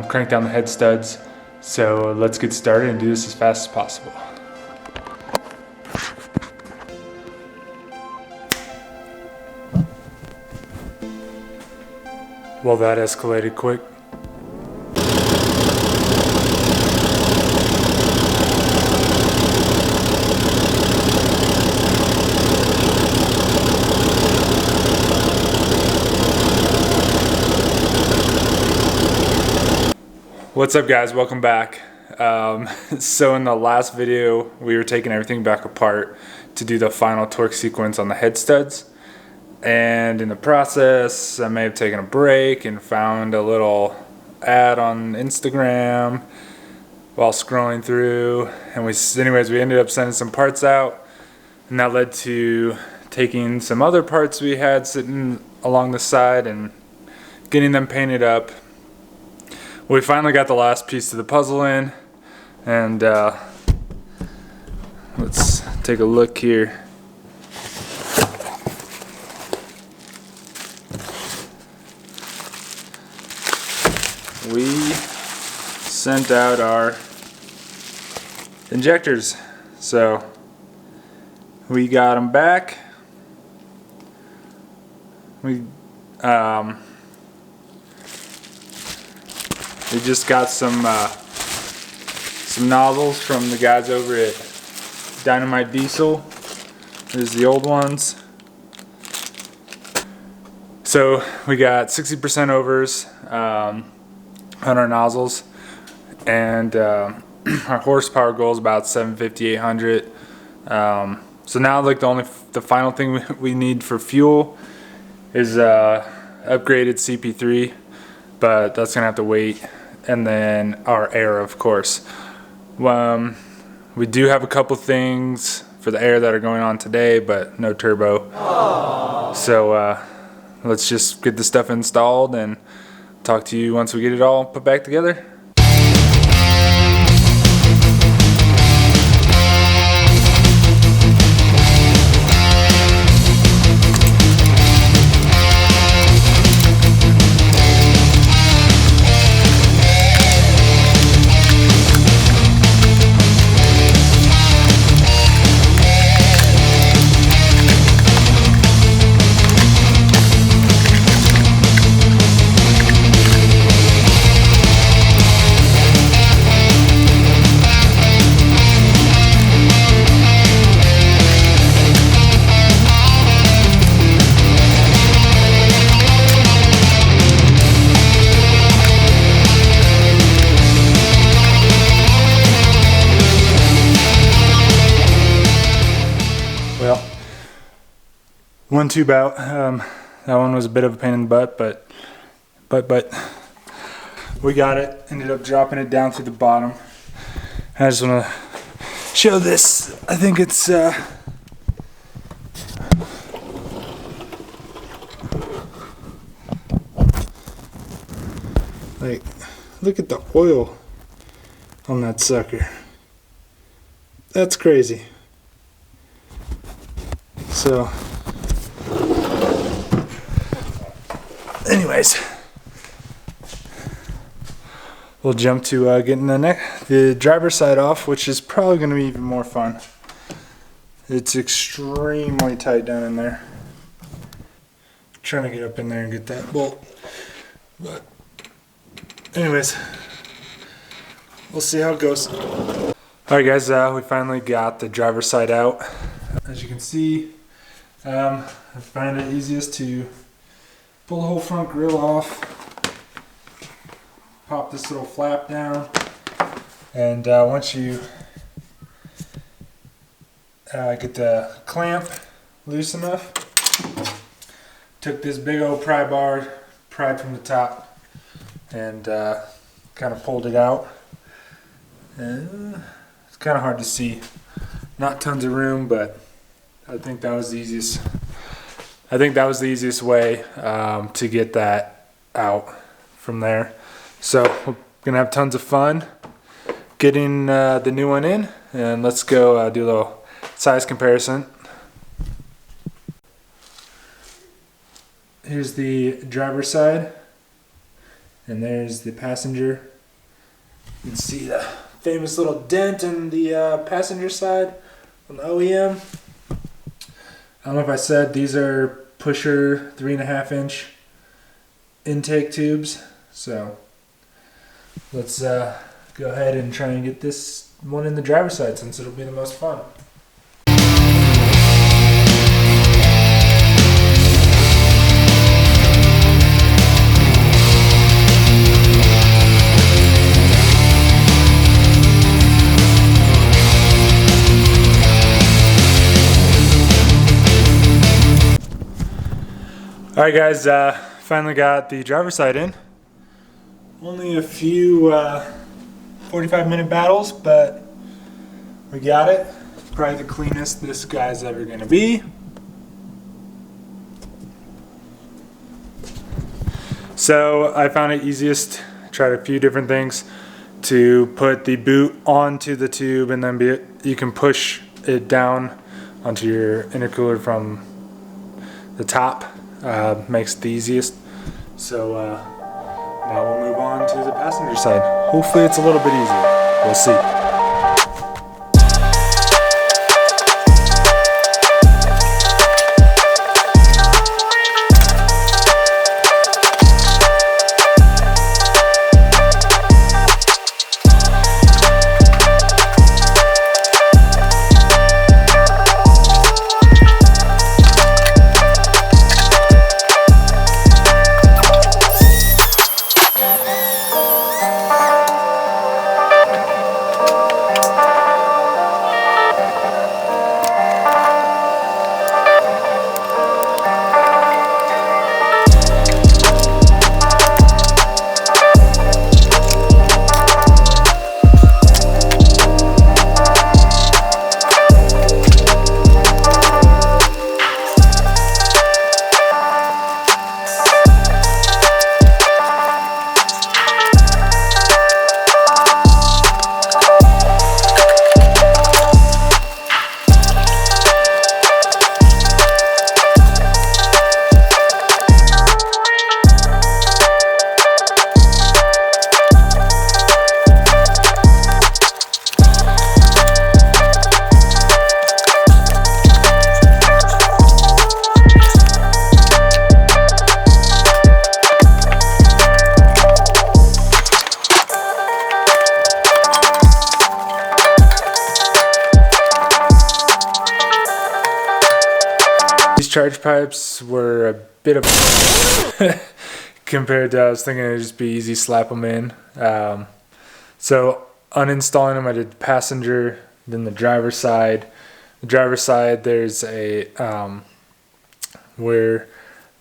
crank down the head studs. So let's get started and do this as fast as possible. Well, that escalated quick. What's up guys, welcome back. So in the last video we were taking everything back apart to do the final torque sequence on the head studs, and in the process I may have taken a break and found a little ad on Instagram while scrolling through, and we ended up sending some parts out, and that led to taking some other parts we had sitting along the side and getting them painted up. We finally got the last piece of the puzzle in, and let's take a look here. We sent out our injectors, so we got them back. We just got some nozzles from the guys over at Dynamite Diesel. There's the old ones. So we got 60% overs on our nozzles, and our horsepower goal is about 750, 800. So now like the final thing we need for fuel is upgraded CP3, but that's gonna have to wait. And then our air, of course. We do have a couple things for the air that are going on today, but no turbo. Aww. So let's just get the stuff installed and talk to you once we get it all put back together. Well, 1 tube out. That one was a bit of a pain in the butt, but we got it. Ended up dropping it down through the bottom. I just want to show this. I think it's like, look at the oil on that sucker. That's crazy. So, anyways, we'll jump to getting the driver's side off, which is probably going to be even more fun. It's extremely tight down in there. I'm trying to get up in there and get that bolt, but anyways, we'll see how it goes. Alright guys, we finally got the driver's side out. As you can see, I find it easiest to pull the whole front grille off, pop this little flap down, and once you get the clamp loose enough, took this big old pry bar, pried from the top, and kind of pulled it out. And it's kind of hard to see, not tons of room, but I think that was the easiest. I think that was the easiest way to get that out from there. So we're gonna have tons of fun getting the new one in, and let's go do a little size comparison. Here's the driver's side, And there's the passenger. You can see the famous little dent in the passenger side on the OEM. I don't know if I said these are pusher 3.5 inch intake tubes. So let's go ahead and try and get this one in the driver's side since it'll be the most fun. Alright guys, finally got the driver's side in. Only a few 45-minute battles, but we got it. Probably the cleanest this guy's ever gonna be. So I found it easiest, tried a few different things, to put the boot onto the tube and then you can push it down onto your intercooler from the top. Makes it the easiest. So now we'll move on to the passenger side. Hopefully it's a little bit easier. We'll see. Charge pipes were a bit of compared to I was thinking it'd just be easy, slap them in. So uninstalling them, I did the passenger, then the driver's side. The driver's side, there's a where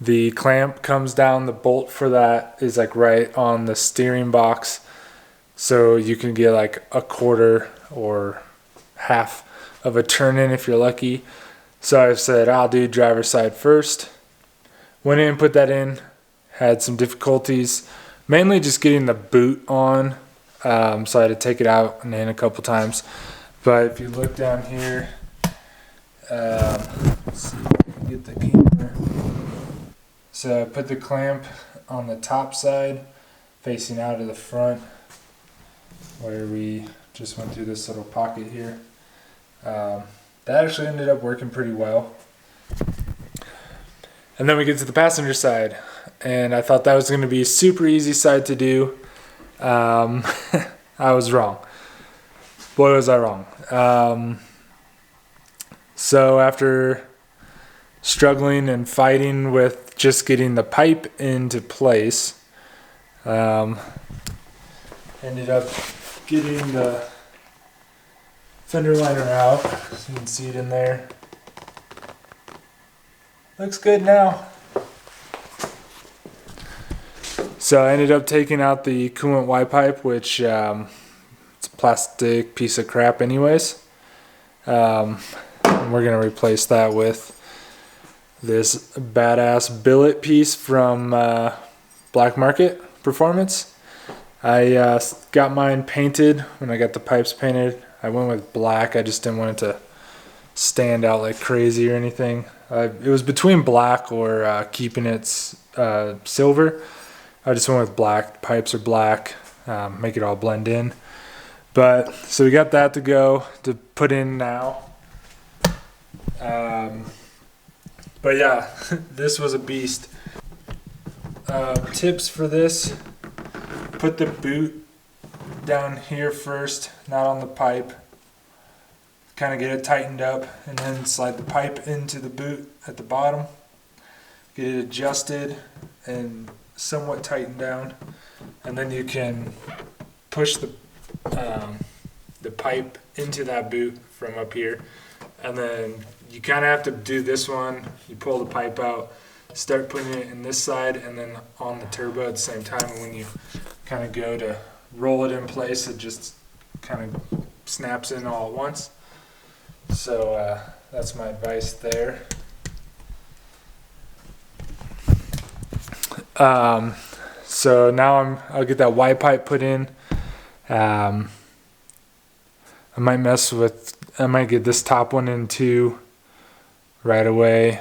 the clamp comes down, the bolt for that is like right on the steering box, so you can get like a quarter or half of a turn in if you're lucky. So I said I'll do driver's side first. Went in and put that in. Had some difficulties, mainly just getting the boot on. So I had to take it out and in a couple times. But if you look down here, let's see if I can get the camera. So I put the clamp on the top side, facing out of the front, where we just went through this little pocket here. That actually ended up working pretty well. And then we get to the passenger side, and I thought that was going to be a super easy side to do. I was wrong. Boy, was I wrong. So after struggling and fighting with just getting the pipe into place, ended up getting the fender liner out, so you can see it in there. Looks good now. So I ended up taking out the coolant Y pipe, which it's a plastic piece of crap anyways. And we're gonna replace that with this badass billet piece from Black Market Performance. I got mine painted when I got the pipes painted. I went with black. I just didn't want it to stand out like crazy or anything. It was between black or keeping it silver. I just went with black. Pipes are black, make it all blend in. But so we got that to go to put in now. But yeah, this was a beast. Tips for this: put the boot down here first, not on the pipe. Kind of get it tightened up, and then slide the pipe into the boot at the bottom. Get it adjusted and somewhat tightened down, and then you can push the pipe into that boot from up here. And then you kind of have to do this one. You pull the pipe out, start putting it in this side, and then on the turbo at the same time. And when you kind of go to roll it in place, it just kind of snaps in all at once. So that's my advice there. So now I'll get that Y pipe put in. I might get this top one in too right away,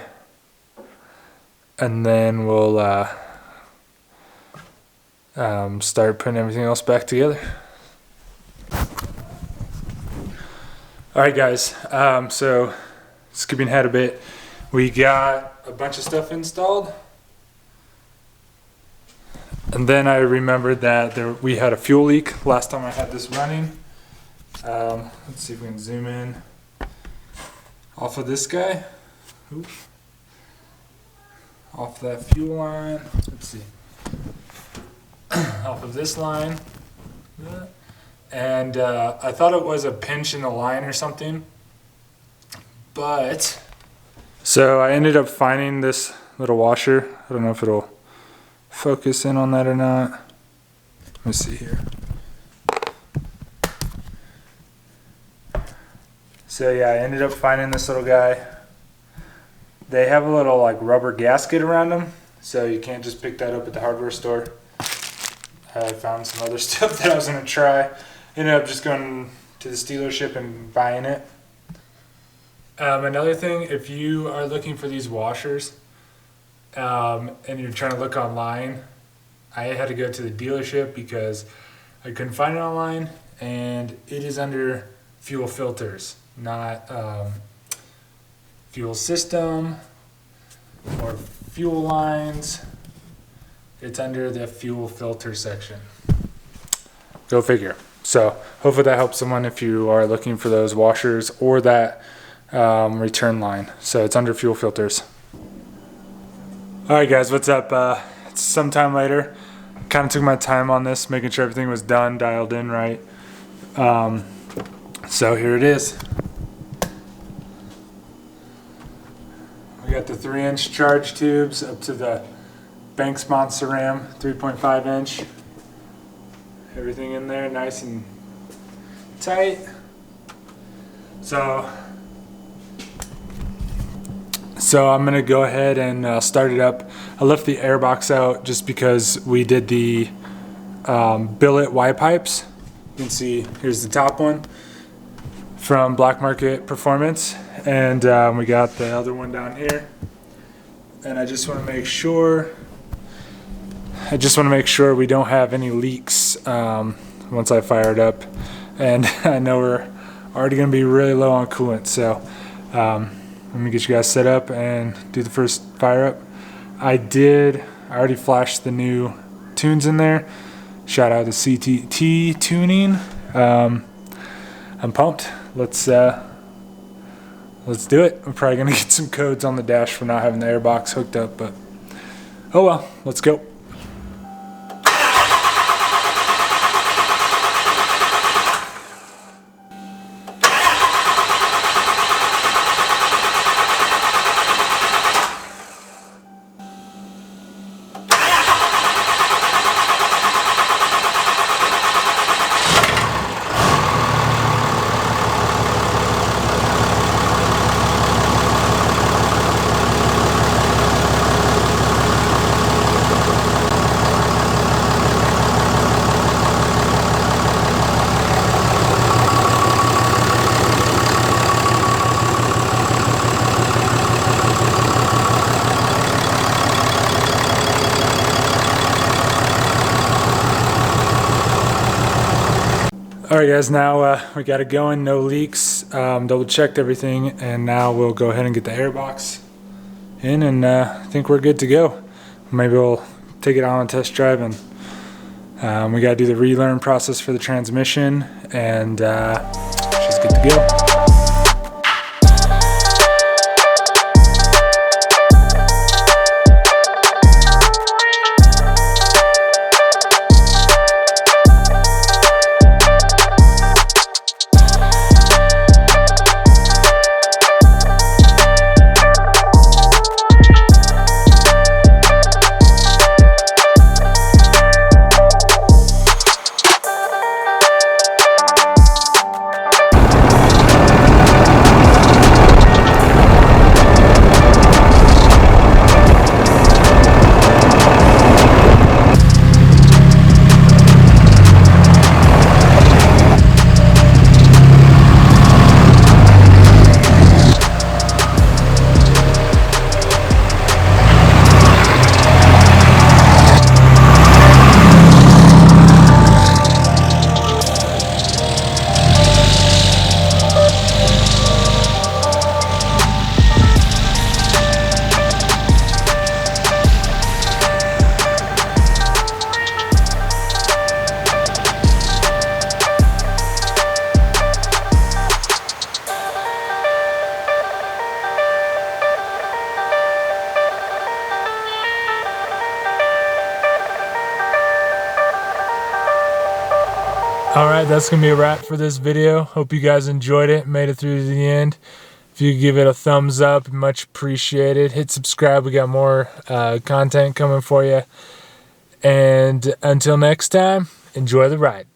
and then we'll start putting everything else back together. Alright guys, so skipping ahead a bit, we got a bunch of stuff installed, and then I remembered that we had a fuel leak last time I had this running. Let's see if we can zoom in off of this guy. Oops. Off that fuel line. Let's see. Off of this line. And I thought it was a pinch in the line or something. But so I ended up finding this little washer. I don't know if it'll focus in on that or not. Let me see here. So yeah, I ended up finding this little guy. They have a little like rubber gasket around them, so you can't just pick that up at the hardware store. I found some other stuff that I was gonna try. Ended up just going to the dealership and buying it. Another thing, if you are looking for these washers and you're trying to look online, I had to go to the dealership because I couldn't find it online, and it is under fuel filters, not fuel system or fuel lines. It's under the fuel filter section. Go figure. So hopefully that helps someone if you are looking for those washers or that return line. So it's under fuel filters. Alright guys, what's up? It's sometime later. Kind of took my time on this, making sure everything was done, dialed in right. So here it is. We got the 3-inch charge tubes up to the Banks Ram 3.5 inch. Everything in there nice and tight. So I'm gonna go ahead and start it up. I left the air box out just because we did the billet Y pipes. You can see here's the top one from Black Market Performance, and we got the other one down here. And I just want to make sure we don't have any leaks once I fire it up. And I know we're already going to be really low on coolant, so let me get you guys set up and do the first fire up. I already flashed the new tunes in there. Shout out to CTT Tuning. I'm pumped. Let's do it. I'm probably gonna get some codes on the dash for not having the airbox hooked up, but oh well, let's go. Alright guys, now we got it going, no leaks, double checked everything, and now we'll go ahead and get the airbox in, and I think we're good to go. Maybe we'll take it on a test drive, and we got to do the relearn process for the transmission, and she's good to go. Alright, that's going to be a wrap for this video. Hope you guys enjoyed it, made it through to the end. If you could give it a thumbs up, much appreciated. Hit subscribe, we got more content coming for you. And until next time, enjoy the ride.